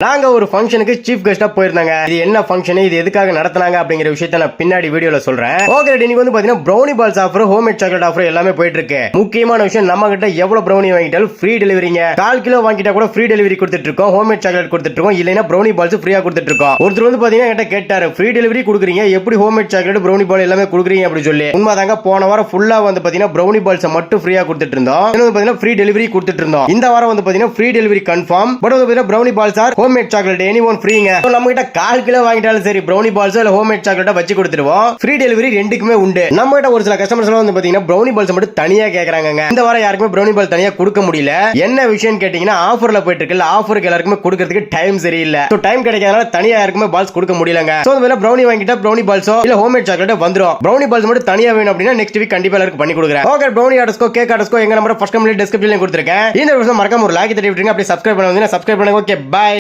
நாங்க ஒரு ஃபங்க்ஷனுக்கு சீஃப் கெஸ்டா போயிருந்தாங்க. இது என்ன ஃபங்க்ஷன், இது எதுக்காக நடத்துனாங்க அப்படிங்கிற விஷயத்தை நான் பின்னாடி வீடியோல சொல்றேன். ஓகே, இன்னைக்கு வந்து பாத்தீங்கன்னா brownie balls offer, homemade chocolate offer எல்லாமே போயிட்டு இருக்கு. முக்கியமான விஷயம், நம்ம கிட்ட எவ்வளவு ப்ரௌனி வாங்கிட்டாலும் ஃப்ரீ டெலிவரிங்க. 1/4 கிலோ வாங்கிட்டா கூட ஃப்ரீ டெலிவரி கொடுத்துட்டு இருக்கோம். ஹோம்மேட் சாக்லேட் கொடுத்துட்டு இருக்கோம், இல்லைன்னா ப்ரௌனி பால்ஸ் ஃப்ரீயா கொடுத்துட்டு இருக்கோம். ஒருத்தர் வந்து பாத்தீங்கன்னா என்கிட்ட கேட்டாரு, ஃப்ரீ டெலிவரி கொடுக்குறீங்க, எப்படி ஹோம்மேட் சாக்லேட் ப்ரௌனி பால் எல்லாமே கொடுக்குறீங்க அப்படி சொல்லி. உண்மைதாங்க, போன வாரம் ஃபுல்லா வந்து பாத்தீங்கன்னா ப்ரௌனி பால்ஸ் மட்டும் ஃப்ரீயா கொடுத்துட்டு இருந்தோம். இன்னும் பாத்தீங்கன்னா ஃப்ரீ டெலிவரி கொடுத்துட்டு இருந்தோம். இந்த வாரம் வந்து பாத்தீங்கன்னா ஃப்ரீ டெலிவரி கன்ஃபார்ம். பட் வந்து பாத்தீங்கன்னா brownie balls are homemade chocolate any one ஃப்ரீங்க. நம்ம கிட்ட 1/4 கிலோ வாங்கிட்டாலும் சரி, ப்ரௌனி பால்ஸ் இல்ல ஹோம்மேட் சாக்லேட் வச்சு கொடுத்துருவோம். ஃப்ரீ டெலிவரி ரெண்டுக்குமே உண்டு. நம்ம கிட்ட ஒரு சில கஸ்டமர்ஸ் வந்து பாத்தீங்கன்னா ப்ரௌனி பால்ஸ் மட்டும் தனியா கேக்குறாங்க. இந்த வாரம் யாருக்குமே ப்ரௌனி பால் தனியா கொடுக்க முடியல. என்ன விஷயம் கேட்டீங்கன்னா, ஆஃபர்ல போயிட்டு இருக்கு. ஆஃபருக்கு எல்லாருக்குமே கொடுக்கிறதுக்கு டைம் சரியில்லை. சோ டைம் கிடைக்காதனால தனியா யாருக்குமே பால்ஸ் கொடுக்க முடியலங்க. சோ இந்த ப்ரௌனி வாங்கிட்டா ப்ரௌனி பால்ஸோ இல்ல ஹோம்மேட் சாக்லேட் வந்துரும். ப்ரௌனி பால்ஸ் மட்டும் தனியா வேணும் அப்படின்னா நெக்ஸ்ட் வீக் கண்டிப்பா எல்லாருக்கும் பண்ணி கொடுக்குறேன். ஓகே, ப்ரௌனி ஆர்டர்ஸ்கோ கேக் ஆர்டர்ஸ்கோ எங்க நம்பர் ஃபர்ஸ்ட் கமெண்ட்ல டிஸ்கிரிப்ஷன்ல கொடுத்திருக்கேன். இந்த விஷயம் மறக்காம ஒரு லைக் தட்டி விட்டுருங்க. அப்படியே சப்ஸ்கிரைப் பண்ணுங்க. சப்ஸ்கிரைப் பண்ணுங்க. Okay, by.